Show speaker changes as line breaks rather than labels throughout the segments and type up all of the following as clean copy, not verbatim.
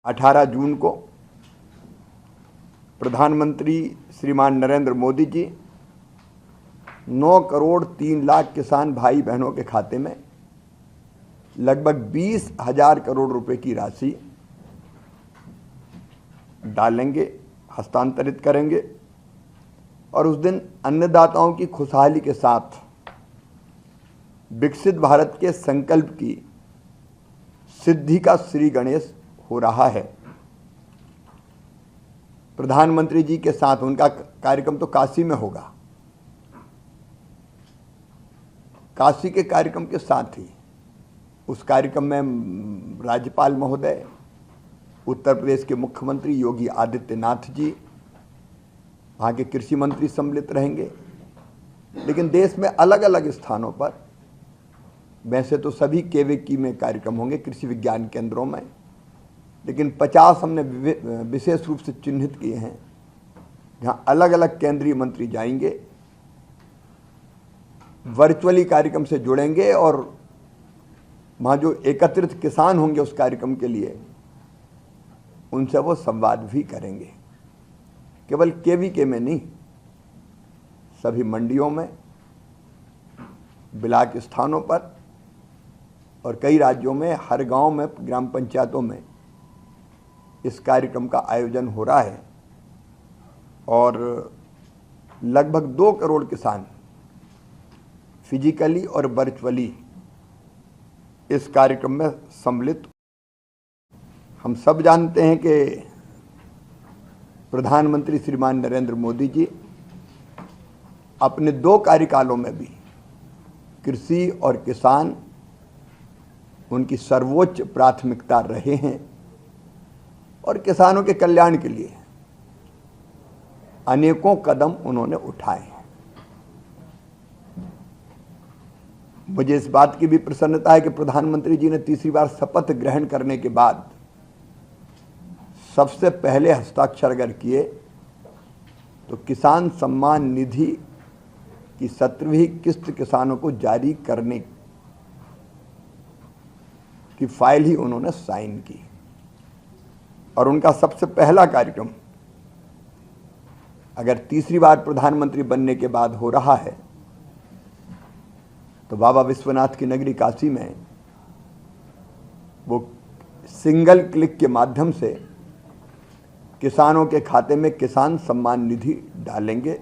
18 जून को प्रधानमंत्री श्रीमान नरेंद्र मोदी जी 9 करोड़ 3 लाख किसान भाई बहनों के खाते में लगभग 20,000 करोड़ रुपए की राशि डालेंगे, हस्तांतरित करेंगे और उस दिन अन्नदाताओं की खुशहाली के साथ विकसित भारत के संकल्प की सिद्धि का श्री गणेश हो रहा है। प्रधानमंत्री जी के साथ उनका कार्यक्रम तो काशी में होगा। काशी के कार्यक्रम के साथ ही उस कार्यक्रम में राज्यपाल महोदय, उत्तर प्रदेश के मुख्यमंत्री योगी आदित्यनाथ जी, वहाँ के कृषि मंत्री सम्मिलित रहेंगे। लेकिन देश में अलग अलग स्थानों पर, वैसे तो सभी केवीकी में कार्यक्रम होंगे, कृषि विज्ञान केंद्रों में, लेकिन 50 हमने विशेष रूप से चिन्हित किए हैं जहाँ अलग अलग केंद्रीय मंत्री जाएंगे, वर्चुअली कार्यक्रम से जुड़ेंगे और वहाँ जो एकत्रित किसान होंगे उस कार्यक्रम के लिए उनसे वो संवाद भी करेंगे। केवल केवीके में नहीं, सभी मंडियों में, ब्लॉक स्थानों पर और कई राज्यों में हर गांव में, ग्राम पंचायतों में इस कार्यक्रम का आयोजन हो रहा है और लगभग 2 करोड़ किसान फिजिकली और वर्चुअली इस कार्यक्रम में सम्मिलित। हम सब जानते हैं कि प्रधानमंत्री श्रीमान नरेंद्र मोदी जी अपने 2 कार्यकालों में भी कृषि और किसान उनकी सर्वोच्च प्राथमिकता रहे हैं और किसानों के कल्याण के लिए अनेकों कदम उन्होंने उठाए हैं। मुझे इस बात की भी प्रसन्नता है कि प्रधानमंत्री जी ने तीसरी बार शपथ ग्रहण करने के बाद सबसे पहले हस्ताक्षर अगर किए तो किसान सम्मान निधि की 17वीं किस्त किसानों को जारी करने की फाइल ही उन्होंने साइन की और उनका सबसे पहला कार्यक्रम अगर तीसरी बार प्रधानमंत्री बनने के बाद हो रहा है तो बाबा विश्वनाथ की नगरी काशी में वो सिंगल क्लिक के माध्यम से किसानों के खाते में किसान सम्मान निधि डालेंगे।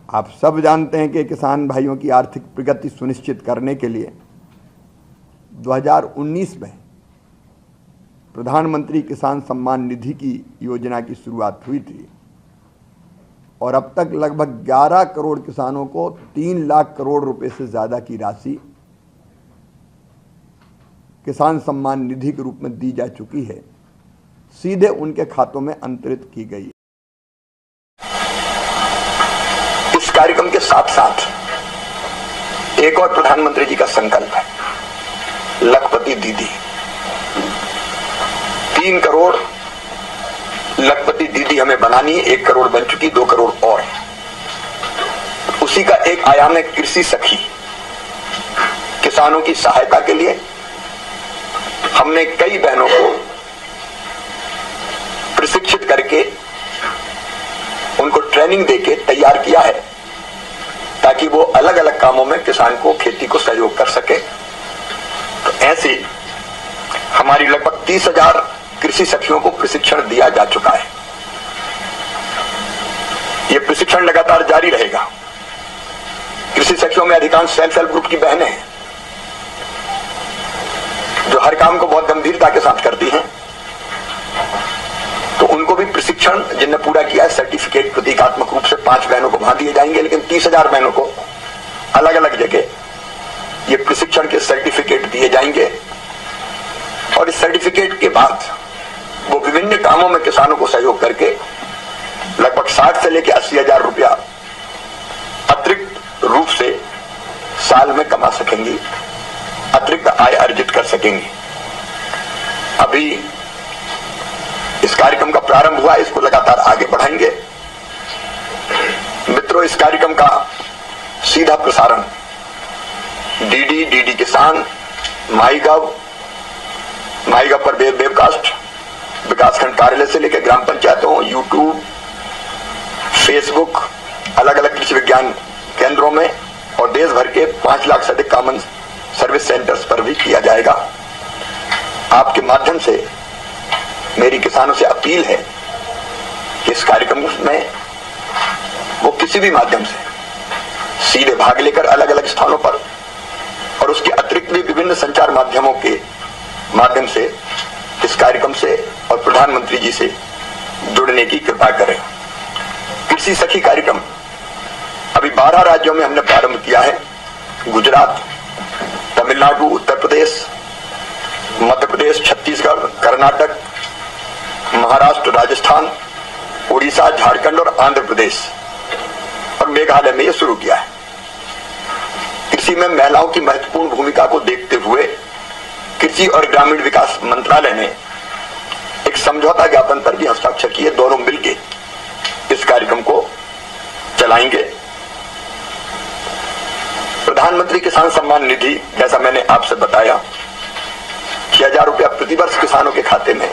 आप सब जानते हैं कि किसान भाइयों की आर्थिक प्रगति सुनिश्चित करने के लिए 2019 में प्रधानमंत्री किसान सम्मान निधि की योजना की शुरुआत हुई थी और अब तक लगभग 11 करोड़ किसानों को 3 लाख करोड़ रुपए से ज़्यादा की राशि किसान सम्मान निधि के रूप में दी जा चुकी है, सीधे उनके खातों में अंतरित की गई।
इस कार्यक्रम के साथ साथ एक और प्रधानमंत्री जी का संकल्प है, लखपति दीदी। 3 करोड़ लखपति दीदी हमें बनानी है। 1 करोड़ बन चुकी, 2 करोड़ और। उसी का एक आयाम है कृषि सखी। किसानों की सहायता के लिए हमने कई बहनों को प्रशिक्षित करके उनको ट्रेनिंग देके तैयार किया है ताकि वो अलग अलग कामों में किसान को, खेती को सहयोग कर सके। तो ऐसे हमारी लगभग 30,000 कृषि सखियों को प्रशिक्षण दिया जा चुका है। यह प्रशिक्षण लगातार जारी रहेगा। कृषि सखियों में अधिकांश सेल्फ हेल्प ग्रुप की बहनें हैं जो हर काम को बहुत गंभीरता के साथ करती हैं, तो उनको भी प्रशिक्षण जिनने पूरा किया है, सर्टिफिकेट प्रतीकात्मक रूप से 5 बहनों को वहां दिए जाएंगे, लेकिन 30,000 बहनों को अलग अलग जगह ये प्रशिक्षण के सर्टिफिकेट दिए जाएंगे और इस सर्टिफिकेट के बाद वो विभिन्न कामों में किसानों को सहयोग करके लगभग 60 से लेकर 80,000 रुपया अतिरिक्त रूप से साल में कमा सकेंगी, अतिरिक्त आय अर्जित कर सकेंगी। अभी इस कार्यक्रम का प्रारंभ हुआ, इसको लगातार आगे बढ़ाएंगे। मित्रों, इस कार्यक्रम का सीधा प्रसारण डीडी किसान, माईगव पर वेबकास्ट विकासखंड कार्यालय से लेकर ग्राम पंचायतों, यूट्यूब, फेसबुक, अलग अलग कृषि विज्ञान केंद्रों में और देश भर के 5 लाख से अधिक कॉमन सर्विस सेंटर्स पर भी किया जाएगा। आपके माध्यम से मेरी किसानों से अपील है कि इस कार्यक्रम में वो किसी भी माध्यम से सीधे भाग लेकर अलग अलग स्थानों पर और उसके अतिरिक्त भी विभिन्न संचार माध्यमों के माध्यम से इस कार्यक्रम से और प्रधानमंत्री जी से जुड़ने की कृपा करें। कृषि सखी कार्यक्रम अभी 12 राज्यों में हमने प्रारंभ किया है। गुजरात, तमिलनाडु, उत्तर प्रदेश, मध्य प्रदेश, छत्तीसगढ़, कर्नाटक, महाराष्ट्र, राजस्थान, उड़ीसा, झारखंड और आंध्र प्रदेश और मेघालय में यह शुरू किया है। कृषि में महिलाओं की महत्वपूर्ण भूमिका को देखते हुए कृषि और ग्रामीण विकास मंत्रालय ने एक समझौता ज्ञापन पर भी हस्ताक्षर किए। दोनों मिलकर इस कार्यक्रम को चलाएंगे। प्रधानमंत्री किसान सम्मान निधि, जैसा मैंने आपसे बताया, 6,000 रुपया प्रतिवर्ष किसानों के खाते में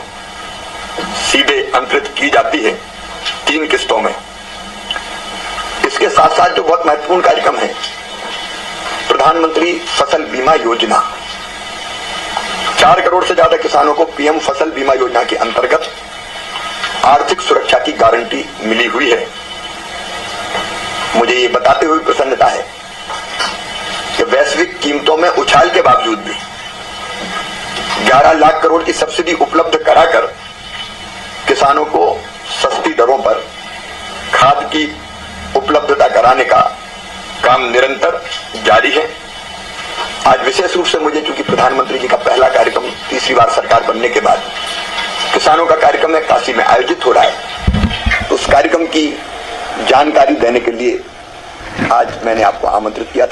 सीधे अंतरित की जाती है 3 किस्तों में। इसके साथ साथ जो बहुत महत्वपूर्ण कार्यक्रम है, प्रधानमंत्री फसल बीमा योजना, 4 करोड़ से ज्यादा किसानों को पीएम फसल बीमा योजना के अंतर्गत आर्थिक सुरक्षा की गारंटी मिली हुई है। मुझे ये बताते हुए प्रसन्नता है कि वैश्विक कीमतों में उछाल के बावजूद भी 11 लाख करोड़ की सब्सिडी उपलब्ध कराकर किसानों को सस्ती दरों पर खाद की उपलब्धता कराने का काम निरंतर जारी है। आज विशेष रूप से मुझे, चूंकि प्रधानमंत्री जी का पहला कार्यक्रम तीसरी बार सरकार बनने के बाद किसानों का कार्यक्रम है, काशी में आयोजित हो रहा है, तो उस कार्यक्रम की जानकारी देने के लिए आज मैंने आपको आमंत्रित किया था।